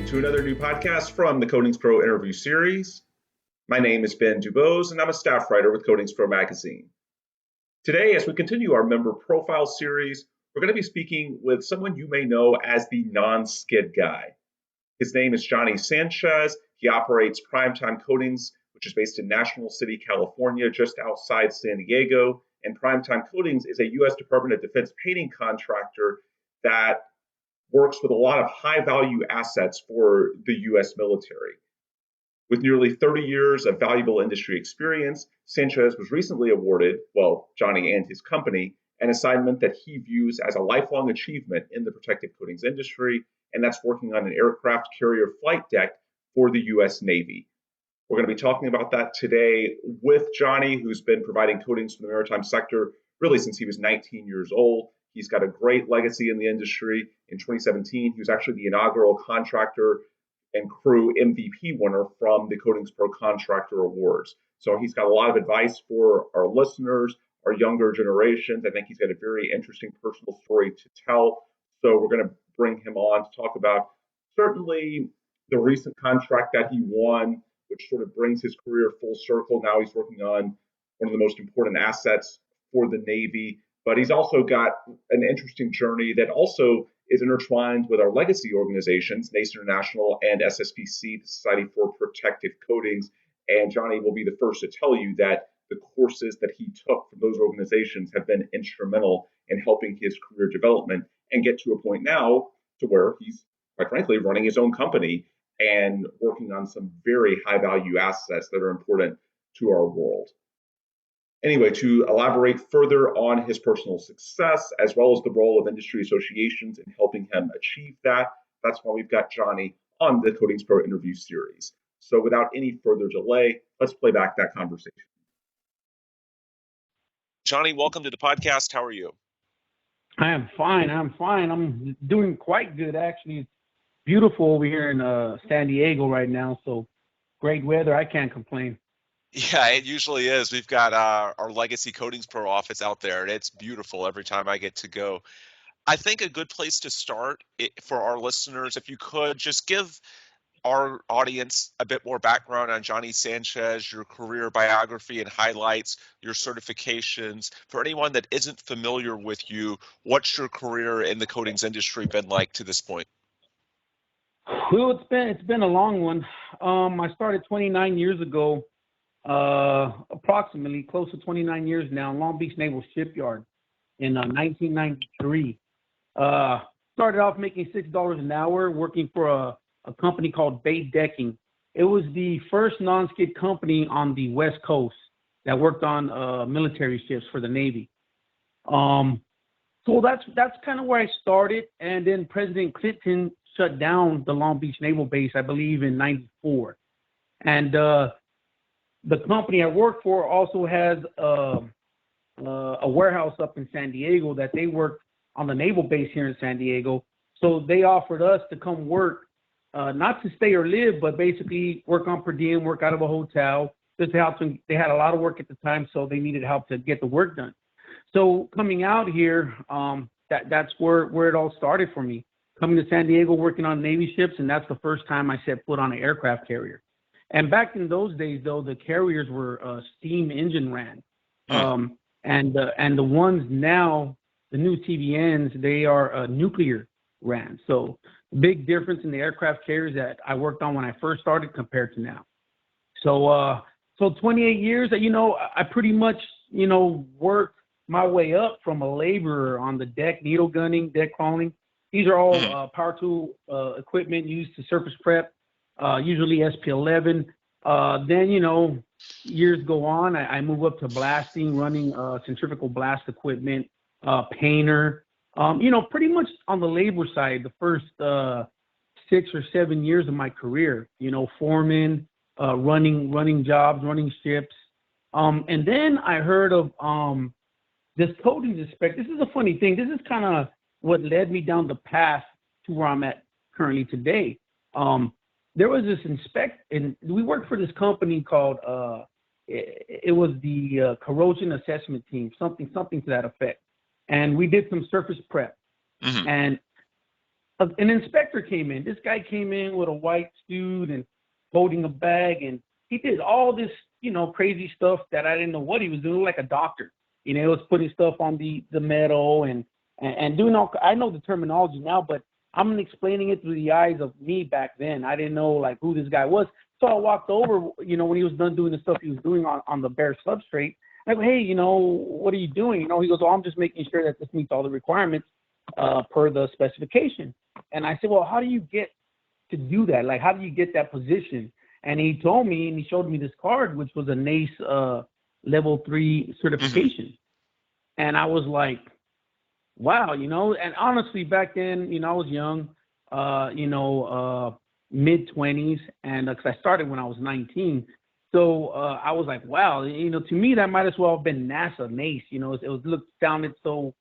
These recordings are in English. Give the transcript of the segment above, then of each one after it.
welcome to another new podcast from the CoatingsPro interview series. My name is Ben Dubose, and I'm a staff writer with CoatingsPro magazine. Today, as we continue our member profile series, we're going to be speaking with someone you may know as the Nonskid guy. His name is Johnny Sanchez. He operates Primetime Coatings, which is based in National City, California, just outside San Diego. And Primetime Coatings is a U.S. Department of Defense painting contractor that works with a lot of high-value assets for the U.S. military. With nearly 30 years of valuable industry experience, Sanchez was recently awarded, Johnny and his company, an assignment that he views as a lifelong achievement in the protective coatings industry, and that's working on an aircraft carrier flight deck for the U.S. Navy. We're going to be talking about that today with Johnny, who's been providing coatings for the maritime sector really since he was 19 years old. He's got a great legacy in the industry. In 2017, he was actually the inaugural Contractor and Crew MVP winner from the CoatingsPro Contractor Awards. So he's got a lot of advice for our listeners, our younger generations. I think he's got a very interesting personal story to tell. So we're going to bring him on to talk about certainly the recent contract that he won, which sort of brings his career full circle. Now he's working on one of the most important assets for the Navy. But he's also got an interesting journey that also is intertwined with our legacy organizations, NACE International and SSPC, the Society for Protective Coatings. And Johnny will be the first to tell you that the courses that he took from those organizations have been instrumental in helping his career development and get to a point now to where he's, quite frankly, running his own company and working on some very high-value assets that are important to our world. Anyway, to elaborate further on his personal success, as well as the role of industry associations in helping him achieve that, that's why we've got Johnny on the CoatingsPro interview series. So without any further delay, let's play back that conversation. Johnny, welcome to the podcast. How are you? I am fine. I'm doing quite good, actually. It's beautiful over here in San Diego right now, so great weather. I can't complain. Yeah, it usually is. We've got our Legacy CoatingsPro office out there, and it's beautiful every time I get to go. I think a good place to start for our listeners, if you could, just give our audience a bit more background on Johnny Sanchez, your career biography and highlights, your certifications. For anyone that isn't familiar with you, what's your career in the coatings industry been like to this point? Well, it's been a long one. I started 29 years ago. Approximately close to 29 years now in Long Beach Naval Shipyard in 1993. Started off making $6 an hour working for a company called Bay Decking. It was the first non-skid company on the West Coast that worked on military ships for the Navy. So that's kind of where I started. And then President Clinton shut down the Long Beach Naval Base, I believe, in '94. And the company I work for also has a warehouse up in San Diego that they work on the naval base here in San Diego. So they offered us to come work, not to stay or live, but basically work on per diem, work out of a hotel. Just to help them. They had a lot of work at the time, so they needed help to get the work done. So coming out here, that's where it all started for me. Coming to San Diego, working on Navy ships, and that's the first time I set foot on an aircraft carrier. And back in those days, though, the carriers were steam engine ran, and the ones now, the new TBNs, they are nuclear ran. So big difference in the aircraft carriers that I worked on when I first started compared to now. So 28 years, I pretty much worked my way up from a laborer on the deck, needle gunning, deck crawling. These are all power tool equipment used to surface prep. Usually SP11. Then, years go on. I move up to blasting, running centrifugal blast equipment, painter. Pretty much on the labor side, the first 6 or 7 years of my career. Foreman, running jobs, running ships. And then I heard of this coatings inspector. This is a funny thing. This is kind of what led me down the path to where I'm at currently today. There was this and we worked for this company called, it was the corrosion assessment team, something to that effect. And we did some surface prep. Mm-hmm. And an inspector came in. This guy came in with a white suit and holding a bag, and he did all this, crazy stuff that I didn't know what he was doing, like a doctor. He was putting stuff on the metal and doing all. I know the terminology now, but I'm explaining it through the eyes of me back then. I didn't know like who this guy was. So I walked over, when he was done doing the stuff he was doing on the bare substrate. I go, hey, what are you doing? He goes, oh, I'm just making sure that this meets all the requirements per the specification. And I said, well, how do you get to do that? Like, how do you get that position? And he told me, and he showed me this card, which was a NACE level 3 certification. And I was like, wow, and honestly, back then, I was young, mid-20s, and because I started when I was 19. So I was like, wow, to me, that might as well have been NASA, NACE. It sounded so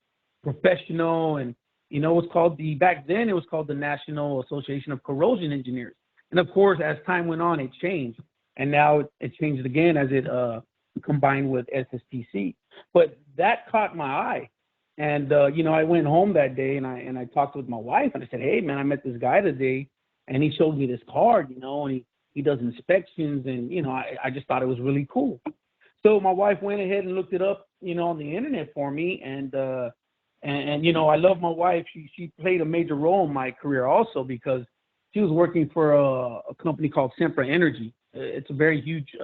professional, and it's called back then it was called the National Association of Corrosion Engineers. And of course, as time went on, it changed, and now it changed again as it combined with SSPC. But that caught my eye, and I went home that day and I talked with my wife, and I said, hey man, I met this guy today, and he showed me this card, and he does inspections, and I just thought it was really cool. So my wife went ahead and looked it up, on the internet for me, and I love my wife. She played a major role in my career also, because she was working for a company called Sempra Energy. It's a very huge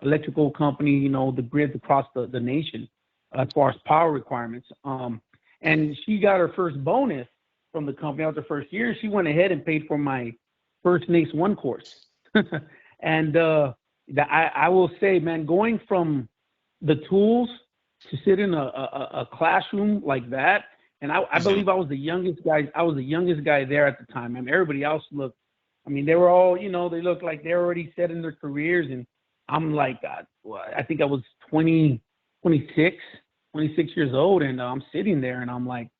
electrical company, the grids across the nation as far as power requirements. And she got her first bonus from the company after the first year. She went ahead and paid for my first NACE 1 course. And I will say, man, going from the tools to sit in a classroom like that, and I believe I was the youngest guy. I was the youngest guy there at the time. Everybody else looked, they were all, they looked like they're already set in their careers. And I'm like, I think I was 26 years old. And I'm sitting there and I'm like,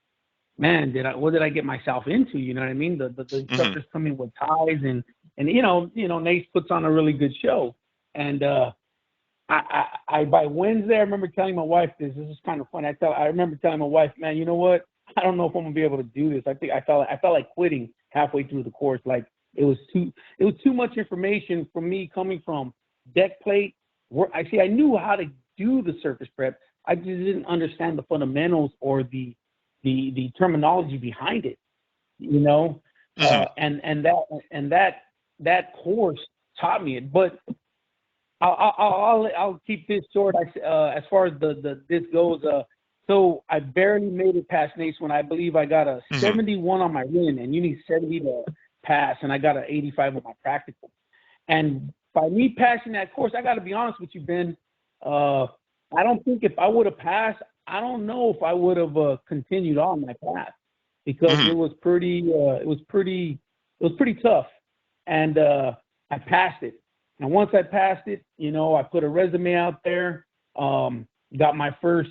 man, what did I get myself into? You know what I mean? The instructors come in with ties and NACE puts on a really good show. And I by Wednesday, I remember telling my wife this. This is kind of funny. I remember telling my wife, man, you know what? I don't know if I'm gonna be able to do this. I felt like quitting halfway through the course. Like it was too much information for me coming from deck plate. I knew how to do the surface prep. I just didn't understand the fundamentals or the terminology behind it. And that course taught me it. But I'll keep this short. As far as this goes, so I barely made it past NACE when I believe I got a 71 on my written, and you need 70 to pass, and I got an 85 on my practical. And by me passing that course, I got to be honest with you, Ben. I don't think if I would have passed, I don't know if I would have continued on my path, because it was pretty tough, and I passed it. And once I passed it, I put a resume out there, got my first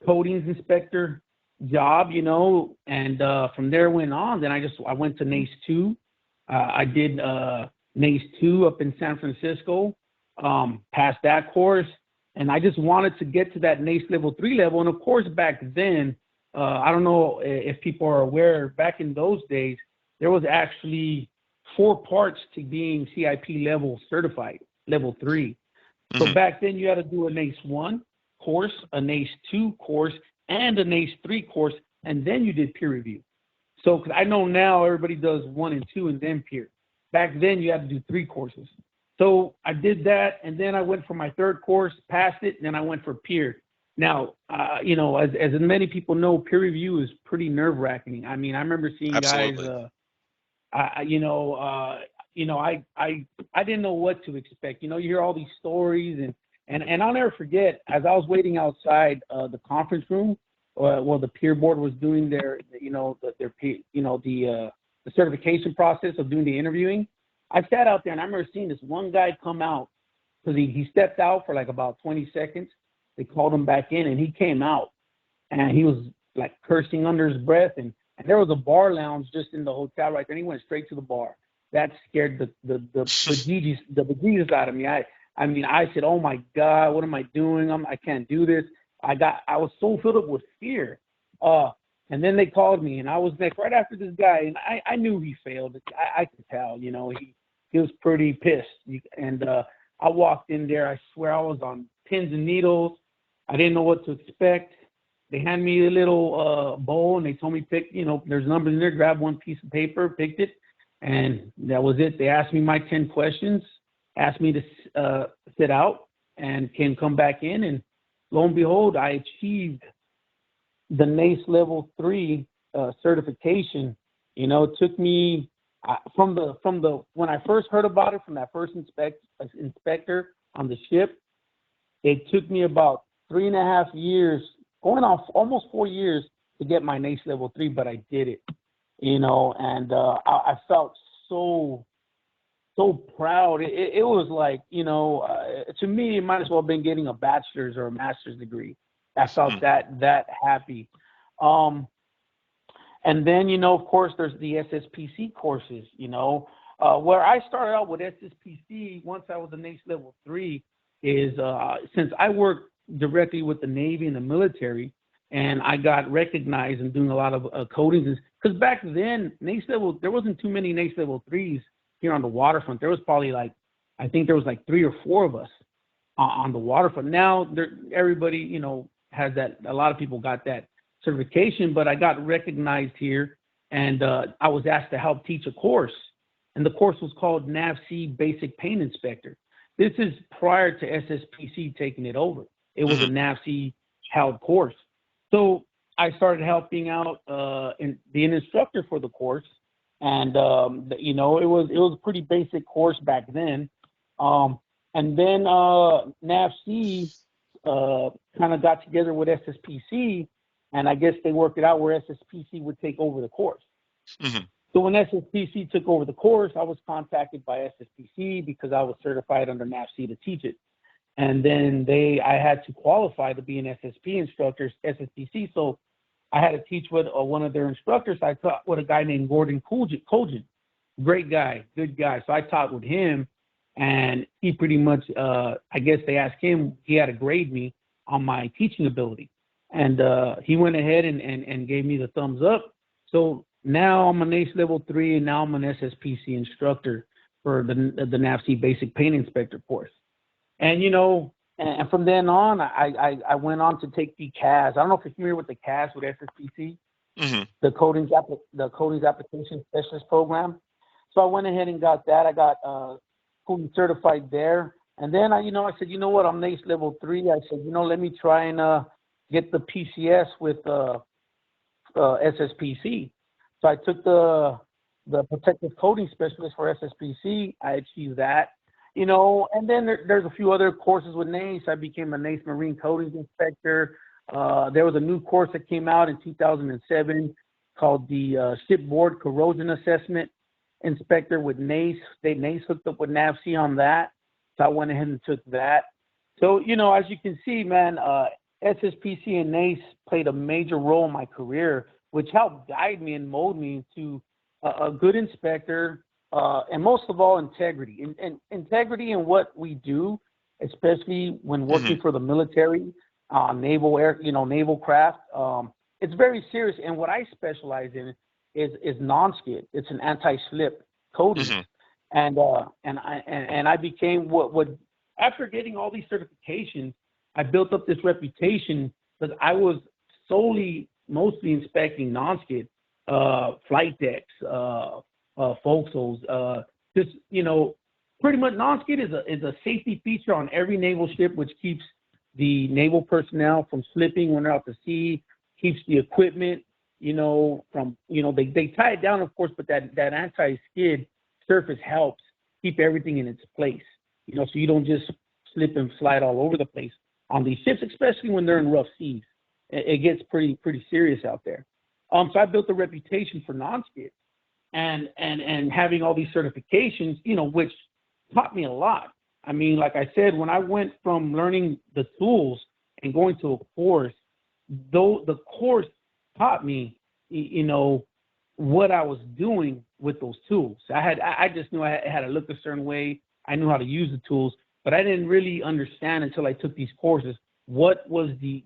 coatings inspector job, and from there went on. Then I went to NACE 2. I did NACE 2 up in San Francisco, passed that course, and I just wanted to get to that NACE level 3 level. And of course, back then, I don't know if people are aware, back in those days, there was actually 4 parts to being CIP level certified, level 3. So back then you had to do a NACE 1 course, a NACE 2 course, and a NACE 3 course, and then you did peer review. So, because I know now everybody does 1 and 2 and then peer. Back then you had to do 3 courses. So I did that, and then I went for my 3rd course, passed it, and then I went for peer. Now, as many people know, peer review is pretty nerve-wracking. I remember seeing Absolutely. guys. I didn't know what to expect. You hear all these stories, and I'll never forget, as I was waiting outside the conference room, while the peer board was doing their certification process of doing the interviewing. I sat out there and I remember seeing this one guy come out, because he stepped out for like about 20 seconds. They called him back in, and he came out, and he was like cursing under his breath, and there was a bar lounge just in the hotel right there, and he went straight to the bar. That scared the bejesus out of me. I said, oh my God, what am I doing? I can't do this. I was so filled up with fear. And then they called me, and I was next right after this guy, and I knew he failed. I could tell, you know, he was pretty pissed. And I walked in there. I swear I was on pins and needles. I didn't know what to expect. They handed me a little bowl, and they told me pick, you know, there's numbers in there. Grab one piece of paper, picked it, and that was it. They asked me my 10 questions, asked me to sit out, and can come back in, and lo and behold, I achieved the NACE Level 3 certification. You know, it took me from the when I first heard about it, from that first inspector on the ship, it took me about 3.5 years, going off almost 4 years to get my NACE Level 3, but I did it, you know, and I felt so proud. It was like, you know, to me, it might as well have been getting a bachelor's or a master's degree. I felt that happy. And then, you know, of course, there's the SSPC courses, you know, where I started out with SSPC once I was a NACE Level 3 is since I worked directly with the Navy and the military, and I got recognized in doing a lot of coatings, because back then, there wasn't too many NACE Level 3s here on the waterfront. There was probably I think there was 3 or 4 of us on the waterfront. Now everybody, you know, has that. A lot of people got that certification, but I got recognized here, and I was asked to help teach a course, and the course was called NACE Basic Paint Inspector. This is prior to SSPC taking it over. It was a NACE held course. So I started helping out in being an instructor for the course, and you know, it was a pretty basic course back then. And then NACE kind of got together with SSPC, and I guess they worked it out where SSPC would take over the course. Mm-hmm. So when SSPC took over the course, I was contacted by SSPC because I was certified under NACE to teach it. And then I had to qualify to be an SSP instructor, SSPC. So I had to teach with one of their instructors. I taught with a guy named Gordon Colgin. Great guy, good guy. So I taught with him, and he pretty much, I guess they asked him, he had to grade me on my teaching ability. And he went ahead and gave me the thumbs up. So now I'm a NACE Level 3, and now I'm an SSPC instructor for the NACE Basic Paint Inspector course. And, you know, and from then on, I went on to take the CAS. I don't know if you're familiar with the CAS with SSPC, the Coatings Application Specialist Program. So I went ahead and got that. I got fully certified there. And then, I said, you know what, I'm NACE Level 3. I said, you know, let me try and get the PCS with SSPC. So I took the Protective Coating Specialist for SSPC. I achieved that. You know, and then there's a few other courses with NACE. I became a NACE Marine Coatings Inspector. There was a new course that came out in 2007 called the Shipboard Corrosion Assessment Inspector with NACE. NACE hooked up with NAVSEA on that. So I went ahead and took that. So, you know, as you can see, man, SSPC and NACE played a major role in my career, which helped guide me and mold me into a good inspector, and most of all, integrity. And integrity in what we do, especially when working for the military, naval craft. It's very serious. And what I specialize in is Nonskid. It's an anti-slip coating. And I became what after getting all these certifications, I built up this reputation because I was mostly inspecting Nonskid, flight decks, forecastles, just, you know, pretty much Nonskid is a safety feature on every naval ship, which keeps the naval personnel from slipping when they're out to sea, keeps the equipment, you know, from, you know, they tie it down, of course, but that anti-skid surface helps keep everything in its place, you know, so you don't just slip and slide all over the place on these ships, especially when they're in rough seas. It gets pretty serious out there. So I built a reputation for Nonskid, and having all these certifications, you know, which taught me a lot. I mean, like I said, when I went from learning the tools and going to a course, though the course taught me, you know, what I was doing with those tools. I just knew I had to look a certain way. I knew how to use the tools, but I didn't really understand until I took these courses what was the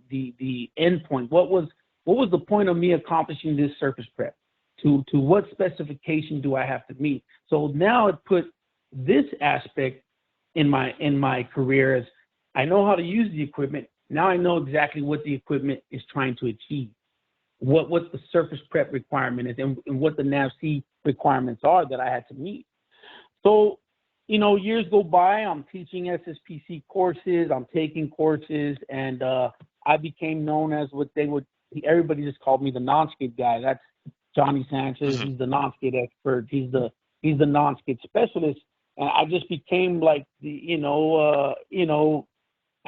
end point, what was what was the point of me accomplishing this surface prep? To what specification do I have to meet? So now it put this aspect in my career as I know how to use the equipment. Now I know exactly what the equipment is trying to achieve, what the surface prep requirement is, and what the NACE requirements are that I had to meet. So, you know, years go by, I'm teaching SSPC courses, I'm taking courses, and I became known as everybody just called me the Nonskid guy. That's Johnny Sanchez. He's the Nonskid expert. He's the Nonskid specialist. And I just became like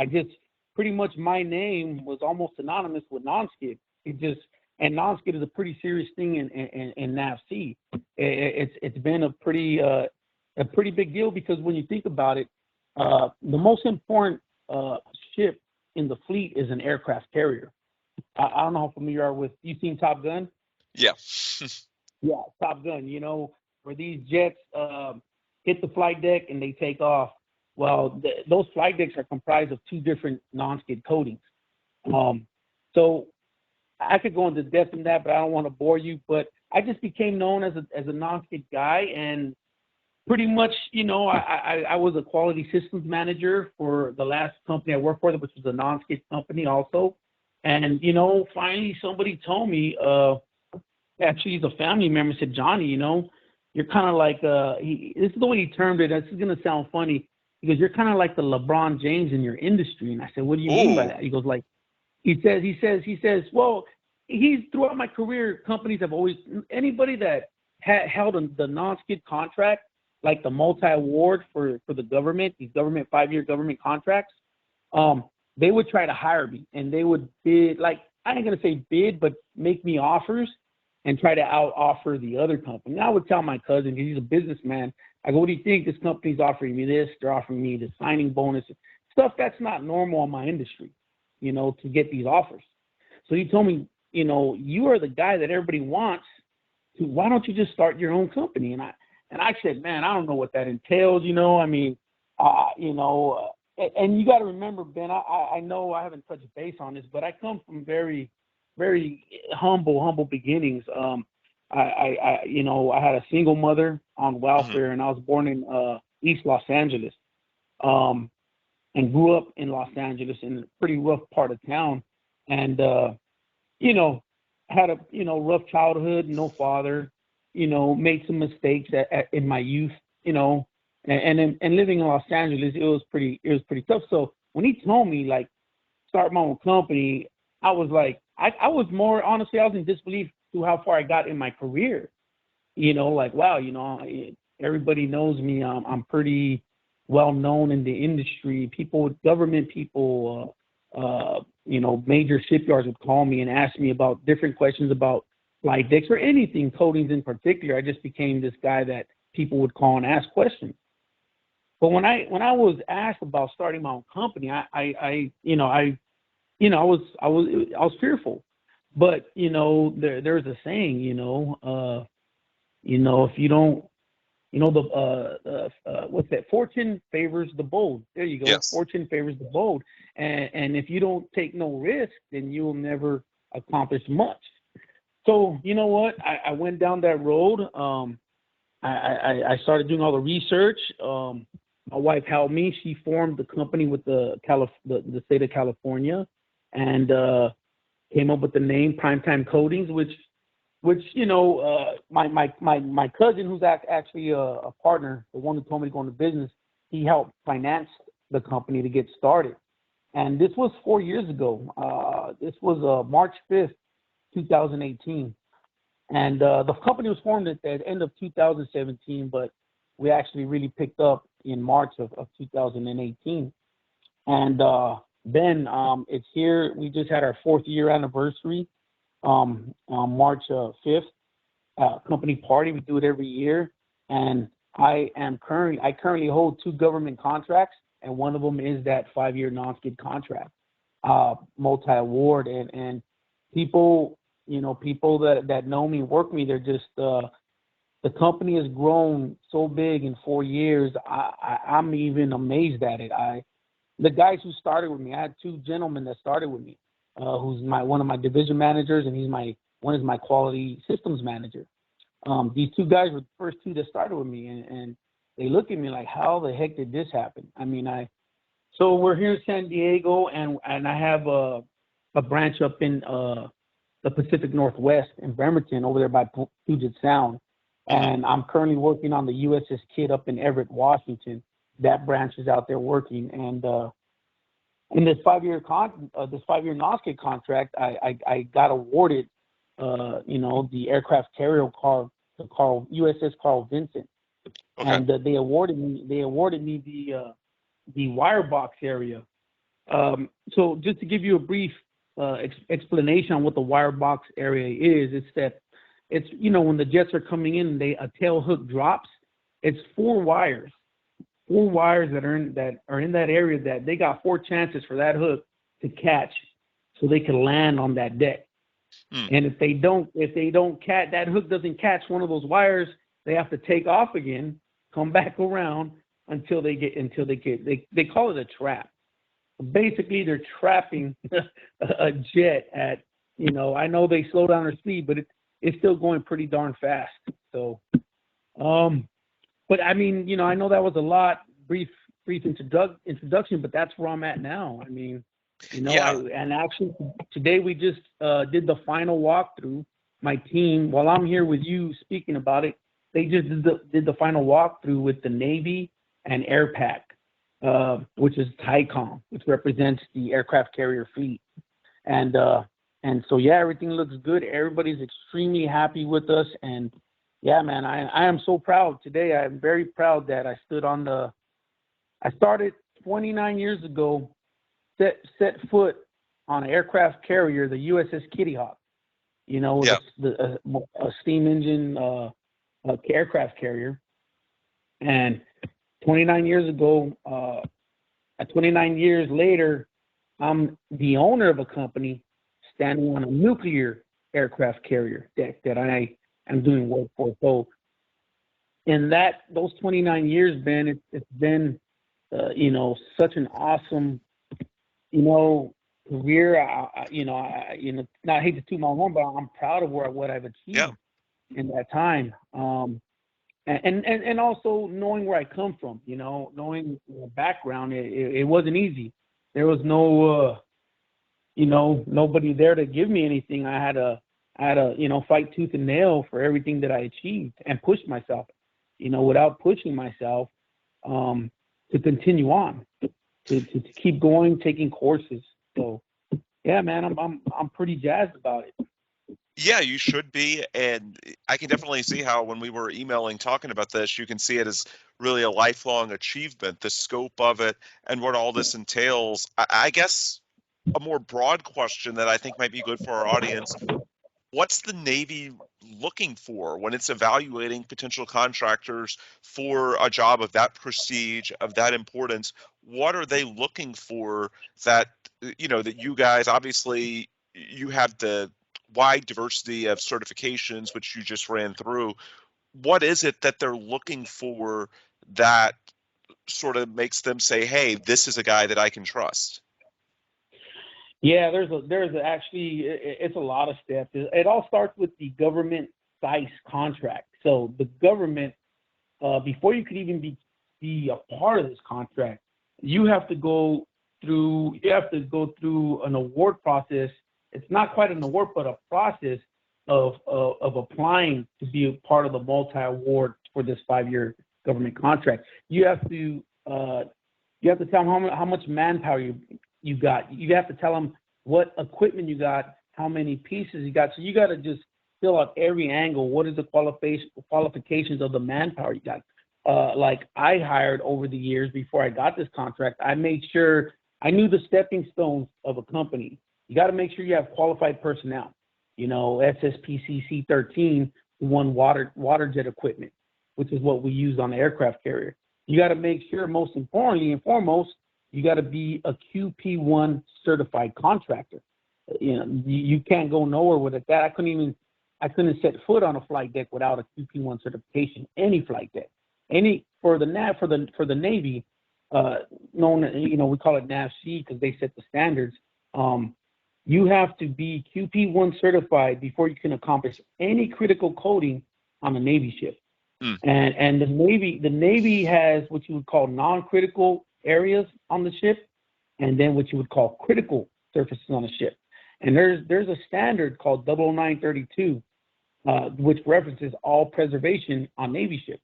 I just pretty much my name was almost synonymous with Nonskid. And Nonskid is a pretty serious thing in NACE. It's been a pretty big deal because when you think about it, the most important ship in the fleet is an aircraft carrier. I don't know how familiar you are with. You seen Top Gun? Yeah. Yeah, Top Gun. You know, where these jets hit the flight deck and they take off. Well, those flight decks are comprised of two different non-skid coatings. So I could go into depth in that, but I don't want to bore you. But I just became known as a non-skid guy, and pretty much, you know, I was a quality systems manager for the last company I worked for, which was a non-skid company also. And, you know, finally somebody told me, actually he's a family member, said, Johnny, you know, you're kind of like, this is the way he termed it. This is going to sound funny because you're kind of like the LeBron James in your industry. And I said, what do you mean by that? He goes like, he says, well, throughout my career, companies have always, anybody that held the non-skid contract, like the multi-award for the government, these 5-year government contracts, they would try to hire me and they would bid, like, I ain't going to say bid, but make me offers and try to out-offer the other company. And I would tell my cousin, because he's a businessman, I go, what do you think? This company's offering me this. They're offering me the signing bonus. Stuff that's not normal in my industry, you know, to get these offers. So he told me, you know, you are the guy that everybody wants. Why don't you just start your own company? And I said, man, I don't know what that entails, you know. I mean, you know, and you got to remember, Ben, I know I haven't touched base on this, but I come from very, very humble beginnings. You know, I had a single mother on welfare, and I was born in East Los Angeles, and grew up in Los Angeles in a pretty rough part of town, and you know, had a rough childhood, no father, you know, made some mistakes in my youth, you know, and living in Los Angeles, it was pretty tough. So when he told me like start my own company, I was like, I was more, honestly, I was in disbelief to how far I got in my career. You know, like, wow, you know, everybody knows me. I'm pretty well known in the industry. Government people, you know, major shipyards would call me and ask me about different questions about flight decks or anything, coatings in particular. I just became this guy that people would call and ask questions. But when I was asked about starting my own company, I was fearful. But, you know, there's a saying, you know, if you don't, you know, what's that? Fortune favors the bold. There you go. Yes. Fortune favors the bold. And if you don't take no risk, then you'll never accomplish much. So, you know what? I went down that road. I started doing all the research. My wife helped me. She formed the company with the state of California, and came up with the name Primetime Coatings, which you know, my cousin, who's actually a partner, the one who told me to go into business, he helped finance the company to get started. And this was 4 years ago. This was March 5th, 2018. And the company was formed at the end of 2017, but we actually really picked up in March of 2018. And then it's here. We just had our 4th year anniversary on March 5th, company party. We do it every year. And I currently hold 2 government contracts, and one of them is that 5-year non-skid contract, multi-award. And people, you know, people that know me, work me, they're just, the company has grown so big in 4 years. I'm even amazed at it. The guys who started with me, I had 2 gentlemen that started with me. who's one of my division managers, and one is my quality systems manager. These two guys were the first two that started with me, and they look at me like, how the heck did this happen? I mean, so we're here in San Diego, and I have a branch up in the Pacific Northwest in Bremerton, over there by Puget Sound. And I'm currently working on the USS Kidd up in Everett, Washington. That branch is out there working. And in this 5-year Nonskid contract, I got awarded, the aircraft carrier USS Carl Vinson. Okay. And they awarded me the wire box area. So just to give you a brief explanation on what the wire box area is, it's that it's, when the jets are coming in, a tail hook drops. It's four wires that are in that area, that they got 4 chances for that hook to catch, so they can land on that deck. And if they don't catch, that hook doesn't catch one of those wires, they have to take off again, come back around until they call it a trap. Basically, they're trapping a jet at, I know they slow down their speed, but it's still going pretty darn fast. So, but I mean, I know that was a lot, brief introduction, but that's where I'm at now. I mean, and actually today we just did the final walkthrough. My team, while I'm here with you speaking about it, they just did the final walkthrough with the Navy and AirPac, which is TICOM, which represents the aircraft carrier fleet. And so, everything looks good. Everybody's extremely happy with us. And yeah, man, I am so proud today. I'm very proud that I started 29 years ago, set foot on an aircraft carrier, the USS Kitty Hawk, a steam engine aircraft carrier. And 29 years ago, 29 years later, I'm the owner of a company standing on a nuclear aircraft carrier deck that I am doing work for. So in those 29 years, Ben, it's been, such an awesome, career. I hate to toot my horn, but I'm proud of what I've achieved in that time. And also knowing where I come from, knowing the background, it wasn't easy. There was no, nobody there to give me anything. I had to, fight tooth and nail for everything that I achieved and push myself, without pushing myself, to continue on, to keep going, taking courses. So, yeah, man, I'm pretty jazzed about it. Yeah, you should be. And I can definitely see how when we were emailing talking about this, you can see it as really a lifelong achievement, the scope of it and what all this entails. I guess a more broad question that I think might be good for our audience: what's the Navy looking for when it's evaluating potential contractors for a job of that prestige, of that importance? What are they looking for that you guys, obviously you have the wide diversity of certifications, which you just ran through. What is it that they're looking for that sort of makes them say, hey, this is a guy that I can trust? Yeah, there's actually, it's a lot of steps. It all starts with the government SSPC contract. So the government, before you could even be a part of this contract, you have to go through an award process. It's not quite an award, but a process of applying to be a part of the multi-award for this 5-year government contract. You have to tell them how much manpower you got. You have to tell them what equipment you got, how many pieces you got. So you got to just fill out every angle. What is the qualifications of the manpower you got? Like I hired over the years before I got this contract, I made sure I knew the stepping stones of a company. You got to make sure you have qualified personnel. SSPC C13 won water jet equipment, which is what we use on the aircraft carrier. You got to make sure, most importantly and foremost, you got to be a QP1 certified contractor. You can't go nowhere with it. That I couldn't set foot on a flight deck without a QP1 certification. Any flight deck, for the Navy, known, we call it NACE because they set the standards. you have to be QP1 certified before you can accomplish any critical coding on a Navy ship. And the Navy has what you would call non-critical areas on the ship, and then what you would call critical surfaces on the ship. And there's a standard called 00932, which references all preservation on Navy ships.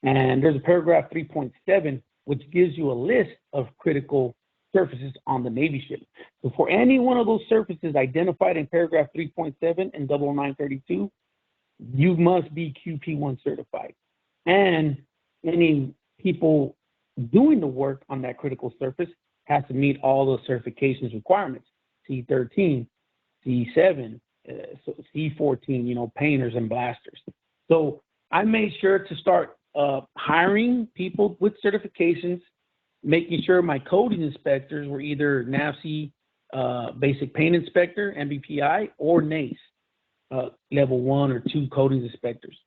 And there's a paragraph 3.7, which gives you a list of critical surfaces on the Navy ship. So for any one of those surfaces identified in paragraph 3.7 and 00932, you must be QP1 certified. And any people doing the work on that critical surface has to meet all the certifications requirements, C13, C7, C14, painters and blasters. So I made sure to start hiring people with certifications, making sure my coating inspectors were either NACE basic paint inspector, MBPI, or NACE level 1 or 2 coatings inspectors.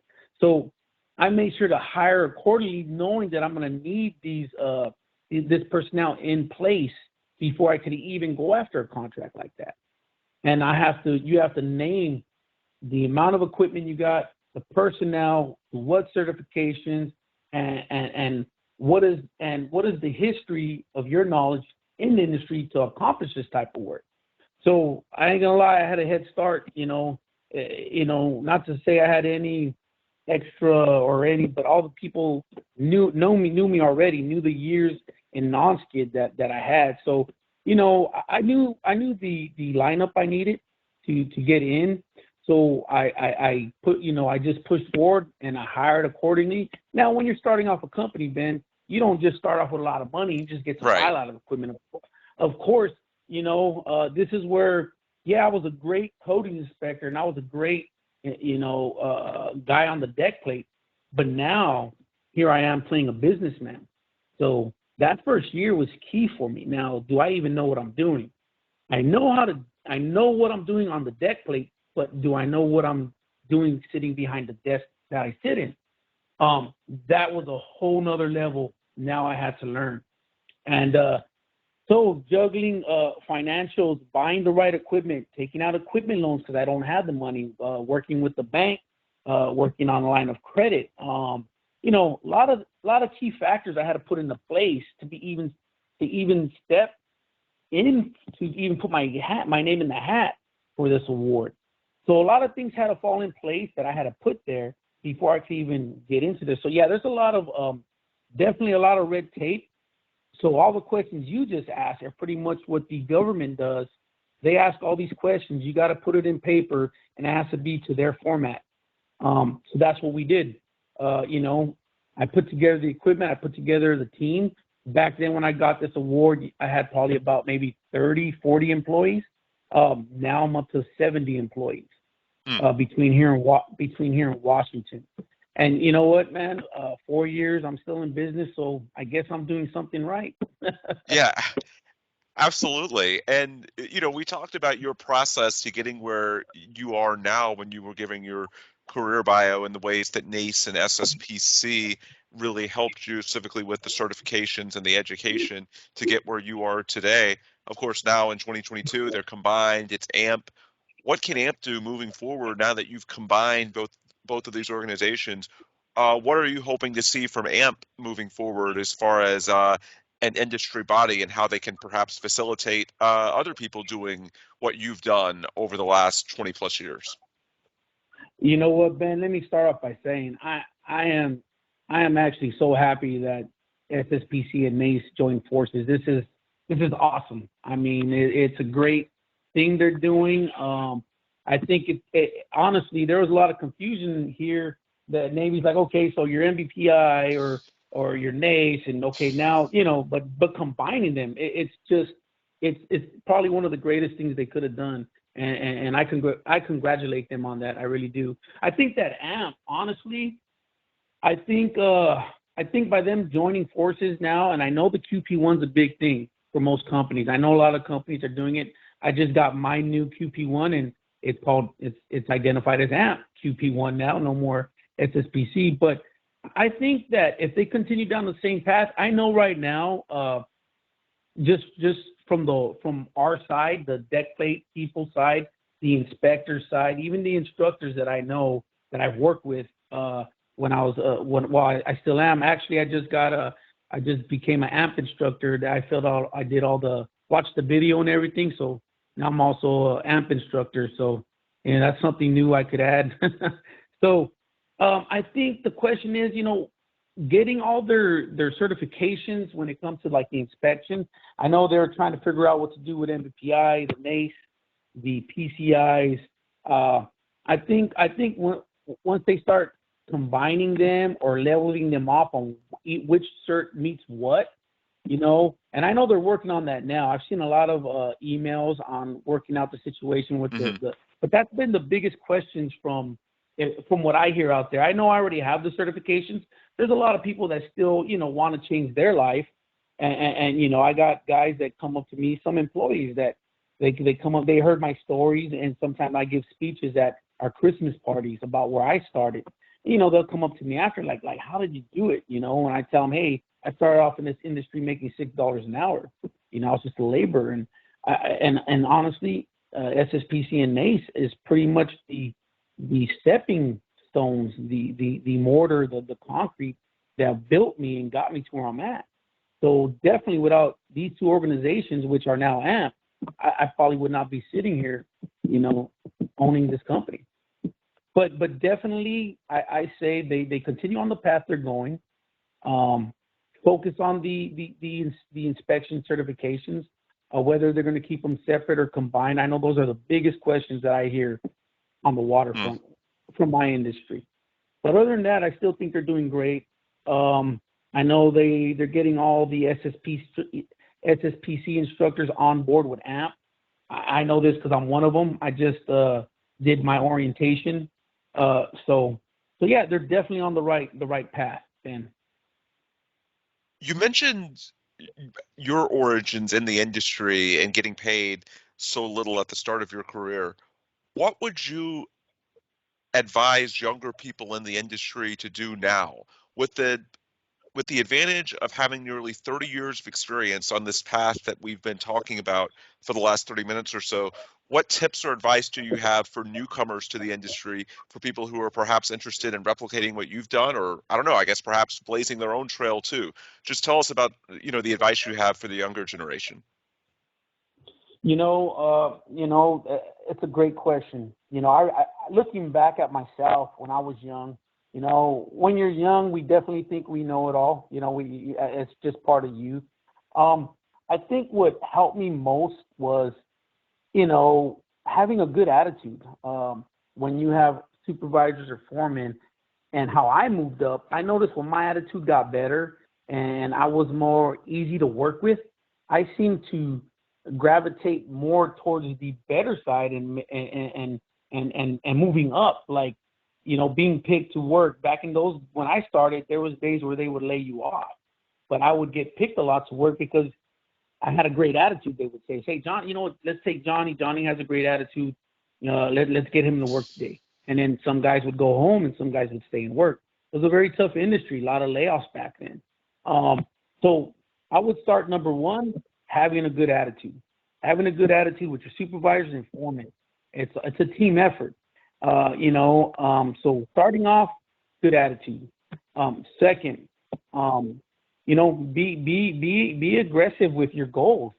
So I made sure to hire accordingly, knowing that I'm going to need this personnel in place before I could even go after a contract like that. And you have to name the amount of equipment you got, the personnel, what certifications, and what is the history of your knowledge in the industry to accomplish this type of work. So I ain't gonna lie, I had a head start, not to say I had any extra but all the people knew me already, knew the years in Nonskid that I had. So, I knew the lineup I needed to get in. So I just pushed forward and I hired accordingly. Now, when you're starting off a company, Ben, you don't just start off with a lot of money. You just get to buy a lot of equipment. Of course, this is where, I was a great coating inspector and I was a great, guy on the deck plate. But now here I am playing a businessman. So that first year was key for me. Now, do I even know what I'm doing? I know what I'm doing on the deck plate, but do I know what I'm doing sitting behind the desk that I sit in? That was a whole nother level now I had to learn. And so juggling financials, buying the right equipment, taking out equipment loans because I don't have the money, working with the bank, working on a line of credit. A lot of key factors I had to put into place to even step in, to even put my name in the hat for this award. So a lot of things had to fall in place that I had to put there before I could even get into this. So there's a lot of definitely a lot of red tape. So all the questions you just asked are pretty much what the government does. They ask all these questions. You got to put it in paper, and it has to be to their format. So that's what we did. I put together the equipment. I put together the team. Back then when I got this award, I had probably about maybe 30, 40 employees. Now I'm up to 70 employees between here and Washington. And you know what, man? 4 years, I'm still in business, so I guess I'm doing something right. Yeah, absolutely. And, we talked about your process to getting where you are now when you were giving your career bio and the ways that NACE and SSPC really helped you specifically with the certifications and the education to get where you are today. Of course, now in 2022, they're combined. It's AMP. What can AMP do moving forward now that you've combined both of these organizations? What are you hoping to see from AMP moving forward as far as an industry body and how they can perhaps facilitate other people doing what you've done over the last 20 plus years? You know what, Ben? Let me start off by saying I am actually so happy that SSPC and NACE joined forces. This is awesome. I mean, it's a great thing they're doing. I think honestly, there was a lot of confusion here that Navy's like, okay, so you're MBPI or your NACE, and okay, now, but combining them, it's probably one of the greatest things they could have done. And I congratulate them on that. I really do. I think that AMP, honestly, I think by them joining forces now, and I know the QP1's a big thing for most companies. I know a lot of companies are doing it. I just got my new QP1, and it's identified as AMP QP1 now, no more SSPC. But I think that if they continue down the same path, I know right now, just from our side, the deck plate people side, the inspector side, even the instructors that I know that I've worked with when I was I still am. Actually, I just became an AMP instructor. That I did watched the video and everything. So now I'm also an AMP instructor. So that's something new I could add. So I think the question is, getting all their certifications when it comes to like the inspection. I know they're trying to figure out what to do with MVPI, the NACE, the PCIs. I think once they start combining them or leveling them off on which cert meets what, and I know they're working on that now. I've seen a lot of emails on working out the situation with but that's been the biggest questions from what I hear out there. I know I already have the certifications. There's a lot of people that still, want to change their life. And I got guys that come up to me, some employees that they come up, they heard my stories, and sometimes I give speeches at our Christmas parties about where I started. They'll come up to me after, like, how did you do it? And I tell them, hey, I started off in this industry making $6 an hour. I was just a laborer. And honestly, SSPC and NACE is pretty much the stepping stones, the mortar, the concrete that built me and got me to where I'm at. So definitely without these two organizations, which are now AMP, I probably would not be sitting here, owning this company. But definitely, I say they continue on the path they're going. Focus on the inspection certifications, whether they're going to keep them separate or combined. I know those are the biggest questions that I hear on the waterfront from my industry. But other than that, I still think they're doing great. I know they're getting all the SSPC instructors on board with AMP. I know this because I'm one of them. I just did my orientation. So yeah, they're definitely on the right path, Ben. You mentioned your origins in the industry and getting paid so little at the start of your career. What would you advise younger people in the industry to do now with the advantage of having nearly 30 years of experience on this path that we've been talking about for the last 30 minutes or so? What tips or advice do you have for newcomers to the industry, for people who are perhaps interested in replicating what you've done, or I don't know, I guess perhaps blazing their own trail too? Just tell us about, the advice you have for the younger generation. It's a great question. I looking back at myself when I was young, when you're young, we definitely think we know it all. It's just part of youth. I think what helped me most was, having a good attitude. When you have supervisors or foremen, and how I moved up, I noticed when my attitude got better and I was more easy to work with, I seemed to gravitate more towards the better side and moving up, like, being picked to work. Back in those, when I started, there was days where they would lay you off, but I would get picked a lot to work because I had a great attitude. They would say, hey, John, let's take Johnny. Johnny has a great attitude. Let's get him to work today. And then some guys would go home and some guys would stay and work. It was a very tough industry, a lot of layoffs back then. So I would start, number one, having a good attitude. Having a good attitude with your supervisors and foremen. It's a team effort. So starting off, good attitude. Second, be aggressive with your goals.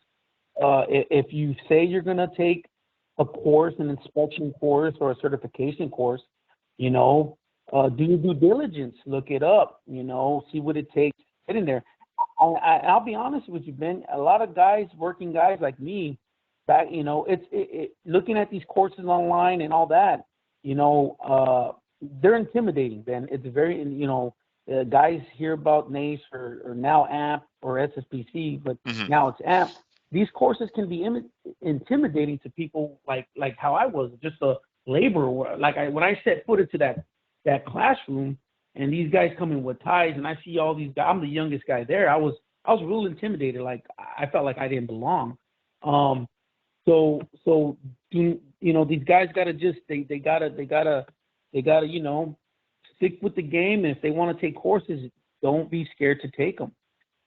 If you say you're going to take a course, an inspection course or a certification course, do your due diligence, look it up, see what it takes, get in there. I'll be honest with you, Ben, a lot of working guys like me, that, it's looking at these courses online and all that, they're intimidating, Ben. It's very, guys hear about NACE or now AMP or SSPC, but now it's AMP. These courses can be intimidating to people like how I was, just a laborer. When I set foot into that classroom and these guys come in with ties and I see all these guys, I'm the youngest guy there. I was real intimidated. Like I felt like I didn't belong. So these guys gotta they gotta stick with the game. And if they want to take courses, don't be scared to take them.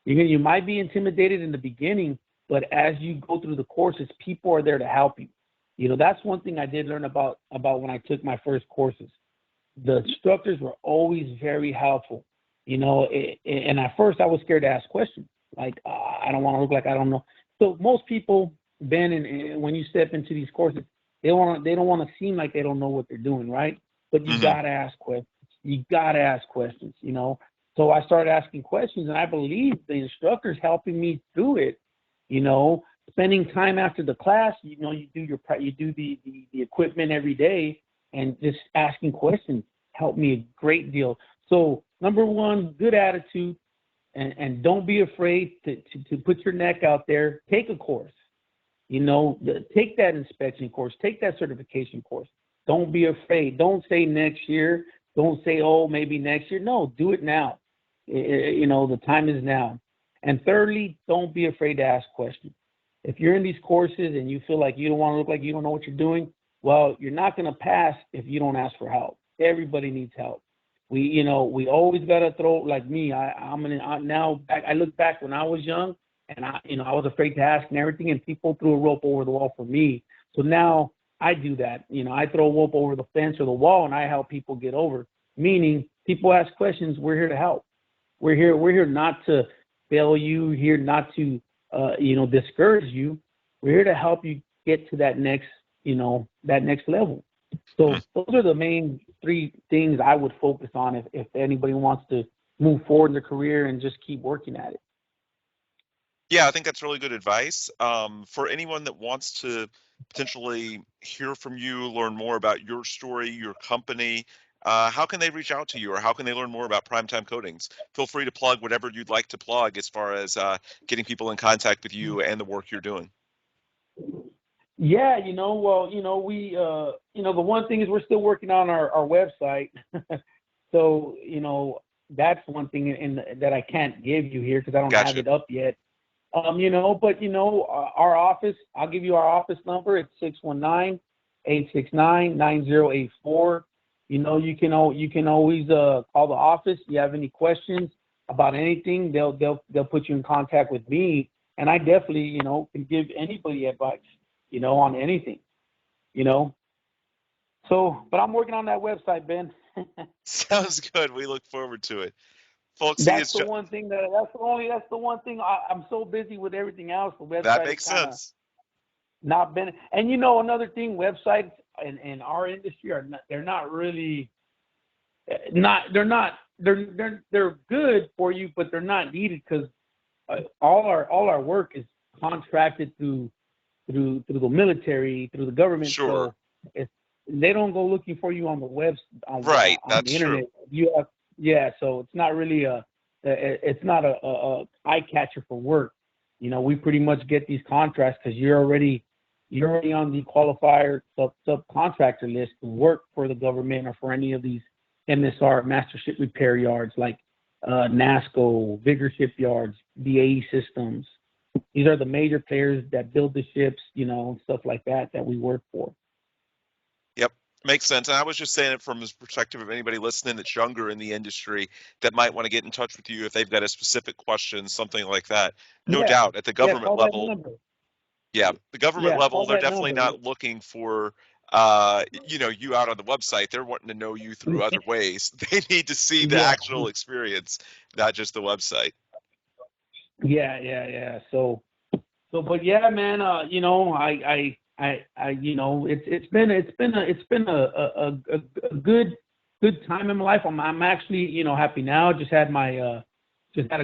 You might be intimidated in the beginning, But as you go through the courses, people are there to help you. You know, that's one thing I did learn about when I took my first courses. The instructors were always very helpful, you know, and at first I was scared to ask questions. Like, I don't want to look like I don't know. So most people, Ben, and when you step into these courses, they don't want to seem like they don't know what they're doing, right? But you got to ask questions. You got to ask questions, you know. So I started asking questions, and I believe the instructors helping me through it, you know, spending time after the class, you know, you do the equipment every day, and just asking questions helped me a great deal. So number one, good attitude, and don't be afraid to put your neck out there. Take a course, you know, take that inspection course, take that certification course. Don't be afraid. Don't say next year. Don't say, oh, maybe next year. No, do it now. You know, the time is now. And thirdly, don't be afraid to ask questions. If you're in these courses and you feel like you don't want to look like you don't know what you're doing, well, you're not going to pass if you don't ask for help. Everybody needs help. We always got to throw, like me, I look back when I was young, and I was afraid to ask and everything, and people threw a rope over the wall for me. So now I do that. You know, I throw a rope over the fence or the wall, and I help people get over. Meaning, people ask questions, we're here to help. We're here not to fail you, here not to discourage you. We're here to help you get to that next level. So those are the main three things I would focus on if anybody wants to move forward in their career and just keep working at it. Yeah, I think that's really good advice. For anyone that wants to potentially hear from you, learn more about your story, your company, how can they reach out to you, or how can they learn more about Primetime Coatings? Feel free to plug whatever you'd like to plug as far as getting people in contact with you and the work you're doing. Yeah, we, the one thing is we're still working on our website. So, that's one thing that I can't give you here because I don't have it up yet. Our office, I'll give you our office number. It's 619-869-9084. You can always call the office. If you have any questions about anything, they'll put you in contact with me, and I definitely, can give anybody advice, on anything, So, but I'm working on that website, Ben. Sounds good. We look forward to it. Folks, that's the one thing I'm so busy with everything else. The website that makes sense. Not been, and another thing, websites in our industry they're good for you, but they're not needed because all our work is contracted through the military, through the government. Sure. So they don't go looking for you on the web, on the internet. True. So it's not really a eye catcher for work. We pretty much get these contracts because you're already on the qualifier subcontractor list to work for the government or for any of these MSR, master ship repair yards like NASCO, bigger shipyards, BAE Systems. These are the major players that build the ships, stuff like that we work for. Yep, makes sense. And I was just saying it from the perspective of anybody listening that's younger in the industry that might want to get in touch with you if they've got a specific question, something like that. No doubt, at the government level. Yeah, the government level, they're definitely not looking for you out on the website. They're wanting to know you through other ways. They need to see the actual experience, not just the website. Yeah. So, but yeah, man, it's been a good time in my life. I'm actually, happy now. Just had a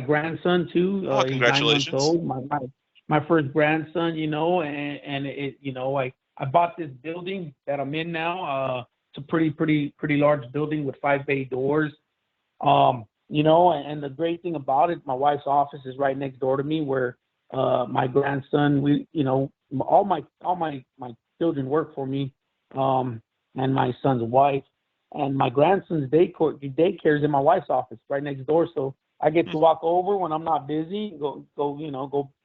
grandson too. Congratulations. He's 9 months old. My first grandson, and it, I bought this building that I'm in now. It's a pretty large building with 5 bay doors. And the great thing about it, my wife's office is right next door to me where my grandson, all my children work for me, and my son's wife, and my grandson's daycare is in my wife's office right next door. So I get to walk over when I'm not busy, go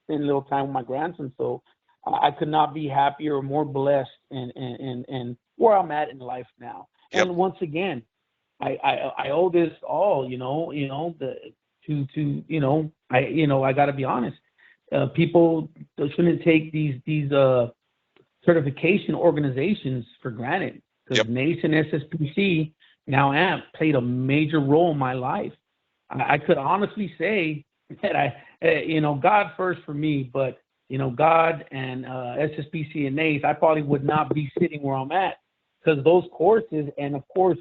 spend a little time with my grandson. So I could not be happier or more blessed and where I'm at in life now. Yep. And once again, I owe this all, I got to be honest. People shouldn't take these certification organizations for granted, because NACE and SSPC, now AMP, played a major role in my life. I could honestly say that God first for me, but God and SSPC and NACE, I probably would not be sitting where I'm at, because those courses, and of course,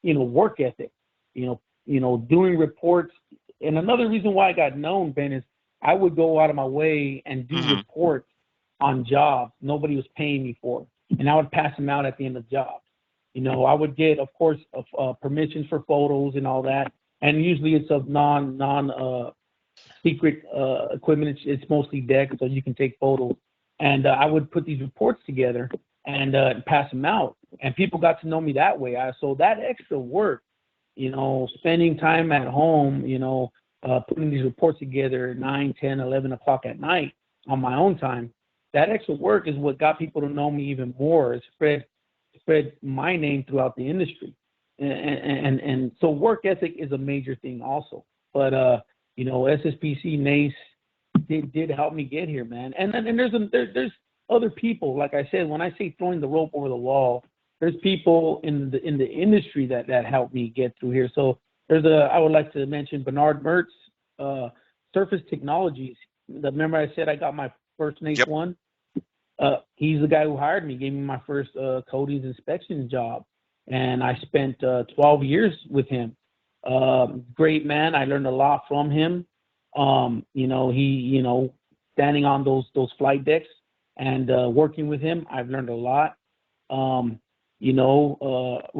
work ethic, doing reports. And another reason why I got known, Ben, is I would go out of my way and do reports on jobs nobody was paying me for, and I would pass them out at the end of the job. I would get, of course, permissions for photos and all that, and usually it's of secret equipment. It's mostly deck, so you can take photos. And I would put these reports together and pass them out, and people got to know me that way. So that extra work, spending time at home, putting these reports together 9, 10, 11 o'clock at night on my own time, that extra work is what got people to know me even more. It spread my name throughout the industry. And so work ethic is a major thing also. But, SSPC, NACE did help me get here, man. And then there's other people. Like I said, when I say throwing the rope over the wall, there's people in the industry that helped me get through here. So I would like to mention Bernard Mertz, Surface Technologies. Remember I said I got my first NACE one? He's the guy who hired me, gave me my first coatings inspection job. And I spent 12 years with him. Great man. I learned a lot from him. He, standing on those flight decks and working with him, I've learned a lot. Ramon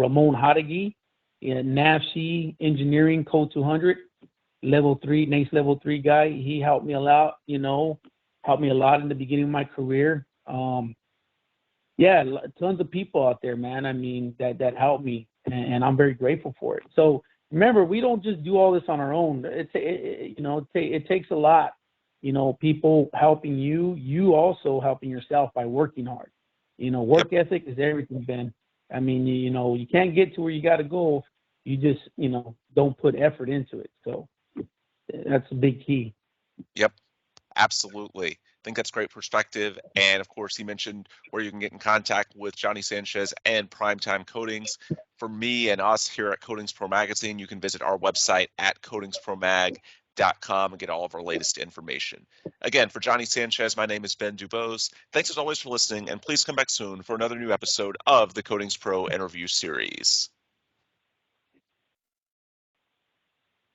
Hadagi, NAFC Engineering Code 200, level 3, NACE level 3 guy. He helped me a lot, helped me a lot in the beginning of my career. Tons of people out there, man. I mean, that helped me, and I'm very grateful for it. So remember, we don't just do all this on our own. It takes a lot, people helping you also helping yourself by working hard. Work ethic is everything, Ben. I mean, you can't get to where you got to go if you just, don't put effort into it. So that's a big key. Yep, absolutely. I think that's great perspective. And of course, he mentioned where you can get in contact with Johnny Sanchez and Primetime Coatings. For me and us here at CoatingsPro Magazine, you can visit our website at coatingspromag.com and get all of our latest information. Again, for Johnny Sanchez, my name is Ben Dubose. Thanks as always for listening, and please come back soon for another new episode of the CoatingsPro interview series.